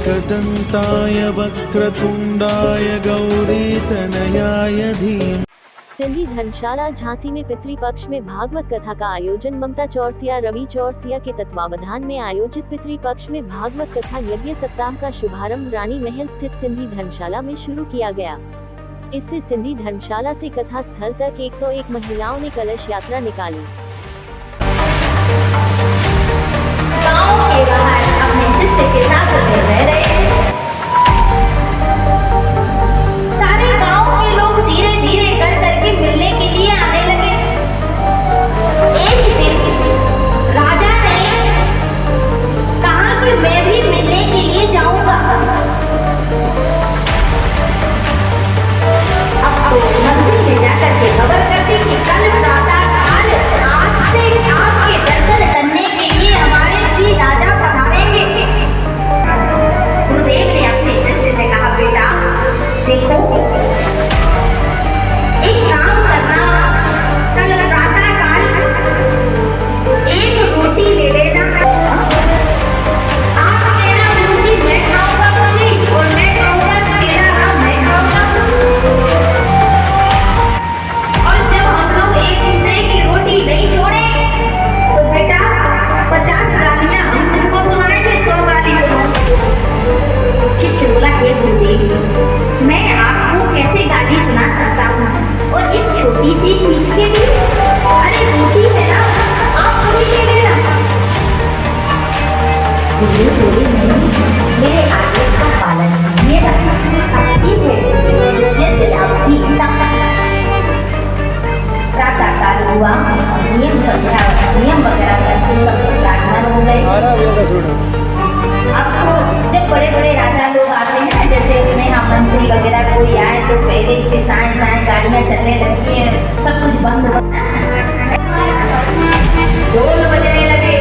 एकदन्ताय वक्रतुण्डाय गौरीतनयाय धीमहि। सिंधी धर्मशाला झांसी में पितृपक्ष में भागवत कथा का आयोजन ममता चौरसिया रवि चौरसिया के तत्वावधान में आयोजित पितृपक्ष में भागवत कथा यज्ञ सप्ताह का शुभारंभ रानी महल स्थित सिंधी धर्मशाला में शुरू किया गया। इससे सिंधी धर्मशाला से कथा स्थल तक 101 महिलाओं ने कलश यात्रा निकाली। गाँव के बाहर अपने शिष्य के साथ रह रहे हैं। सारे गाँव के लोग धीरे धीरे कर करके मिलने के लिए आने लगे। एक दिन राजा ने कहा कि मैं भी मिलने के लिए जाऊंगा। अब तो मंदिर ले जाकर के खबर करते कि कल प्रातःकाल आज से आपके दर्शन करने के लिए हमारे श्री राजा पधारेंगे। गुरुदेव ने अपने शिष्य से कहा, बेटा देखो, एक काम करना, कल प्रातःकाल एक रोटी ले लेना। आप कहना रोटी मैं खाऊंगा मम्मी, और मैं खाऊंगा चेरा मैं खाऊंगा। और जब हम लोग एक दूसरे की रोटी नहीं छोड़े तो बेटा 50 गालियां हम तुमको सुनाएंगे, 100 गाली शिष्य बोला, हे गुरुदेव, मैं आपको कैसे गाली सुना सकता हूँ, और एक छोटी सी चीज के लिए? अरे रोटी है ना, आप पूरी ले लेना। गुरुदेव बोले, नहीं, मेरे आदेश का पालन कीजिएगा। ठीक है, जैसे आपकी इच्छा। प्रातःकाल हुआ, नियम वगैरह करके सब प्रार्थना हो गए। आपको जब बड़े बड़े राजा लोग आते हैं ना, जैसे उन्हें हम मंत्री वगैरह कोई आए तो पहले से साए गाड़ियाँ चलने लगती हैं, सब कुछ बंद हो, ढोल बजने लगे,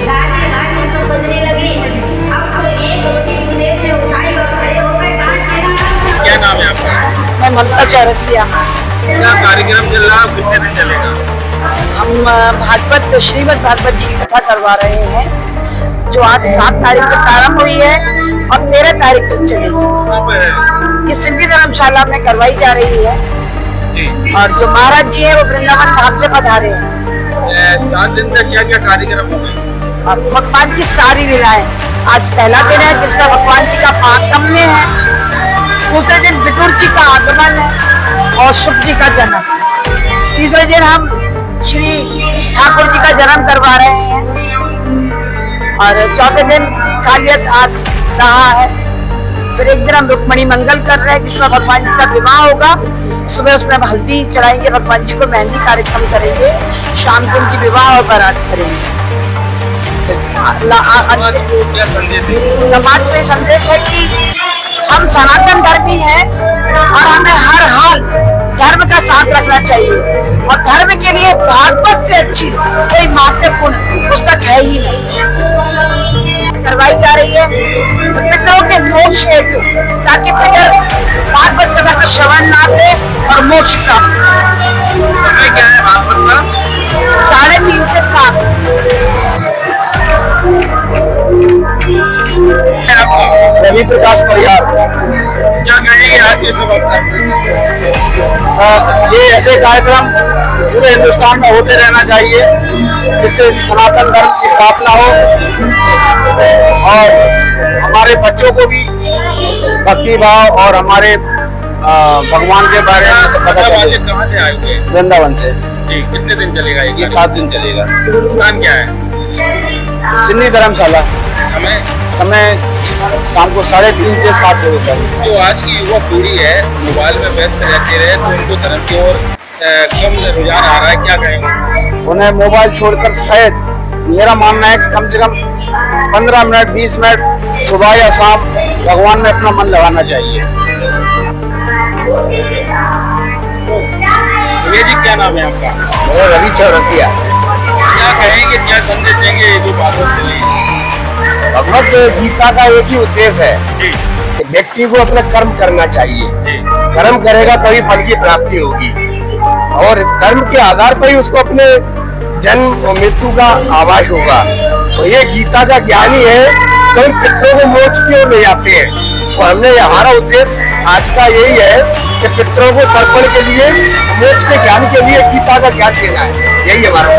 गाने सब बजने लगे। अब तो एक रोटी गुरुदेव ने उठाई और खड़े हो गए। क्या नाम है आपका? मैं ममता चौरसिया। क्या कार्यक्रम चल रहा है, कितने दिन चलेगा? हम श्रीमद् भागवत जी की कथा करवा रहे हैं, जो आज 7 तारीख से प्रारंभ हुई है और 13 तारीख तक चलेगी। ये सिंधी धर्मशाला में करवाई जा रही है और जो महाराज जी है वो वृंदावन धाम से पधारे हैं। 7 दिन तक क्या क्या कार्यक्रम होंगे? और भगवान की सारी लीलाएं। आज पहला दिन है जिसमें भगवान जी का पाकम्य है, दूसरे दिन विदुर जी का आगमन है और शुभ जी का जन्म, तीसरे दिन हम श्री ठाकुर जी का जन्म करवा रहे हैं और चौथे दिन कालियत आ रहा है। फिर एक दिन हम रुक्मणी मंगल कर रहे हैं जिसमें भगवान जी का विवाह होगा। सुबह उसमें हम हल्दी चढ़ाएंगे, भगवान जी को मेहंदी कार्यक्रम करेंगे, शाम को उनकी विवाह और बारात करेंगे। समाज में संदेश है कि हम सनातन धर्मी हैं और हमें हर हाल धर्म का साथ रखना चाहिए और धर्म के लिए भागवत से अच्छी कोई महत्वपूर्ण पुस्तक है ही नहीं। करवाई जा रही है पितरों के मोक्ष हेतु, ताकि पितर भागवत कथा का श्रवण लाभ ले और मोक्ष प्राप्त। क्या है भागवत का? 3:30 से 7। रवि प्रकाश परिहार। क्या कहेंगे आज के ये ऐसे कार्यक्रम पूरे हिंदुस्तान में होते रहना चाहिए जिससे सनातन धर्म की स्थापना हो और हमारे बच्चों को भी भक्ति भाव और हमारे भगवान के बारे में पता चले। कहाँ से आए हुए? वृंदावन से। जी, कितने दिन चलेगा ये 7 दिन चलेगा। स्थान क्या है? सिंधी धर्मशाला। समय शाम को 3:30 से 7 बजे तक। जो आज की युवा पीढ़ी है मोबाइल में व्यस्त रहते रहे तो उनको धर्म की ओर कम रुझान आ रहा है, क्या कहेंगे? उन्हें मोबाइल छोड़कर शायद मेरा मानना है कि कम से कम 15 मिनट 20 मिनट सुबह या शाम भगवान में अपना मन लगाना चाहिए। भैया जी, क्या नाम है आपका? रवि चौरसिया। क्या कहेंगे, क्या संदेश देंगे जो भागवत चली? भगवत गीता का एक ही उद्देश्य है कि व्यक्ति को अपना कर्म करना चाहिए। कर्म करेगा तभी फल की प्राप्ति होगी और कर्म के आधार पर ही उसको अपने जन्म और मृत्यु का आभास होगा। तो ये गीता का ज्ञान ही है तो इन पितरों को मोक्ष की ओर ले जाते हैं। तो हमने हमारा उद्देश्य आज का यही है कि पितरों को तर्पण के लिए, मोक्ष के ज्ञान के लिए गीता का ज्ञान देना है। यही हमारा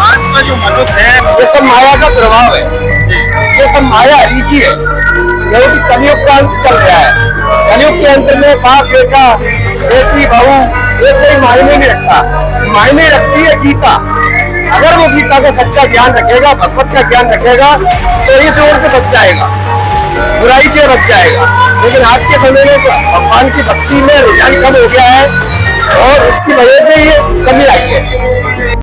आज का जो मनुष्य है ये सब माया का प्रभाव है, ये सब माया रीति है। यही कि कलयुग का अंत चल रहा है। कलयुग के अंत में बाप बेटा, बेटी बहू ये कोई मायने नहीं रखता, मायने रखती है गीता। अगर वो गीता का सच्चा ज्ञान रखेगा, भगवत का ज्ञान रखेगा, तो इस ओर से बच जाएगा, बुराई से बच जाएगा। लेकिन आज के समय में भगवान की भक्ति में रुझान कम हो गया है और उसकी वजह से ये कमी आई है।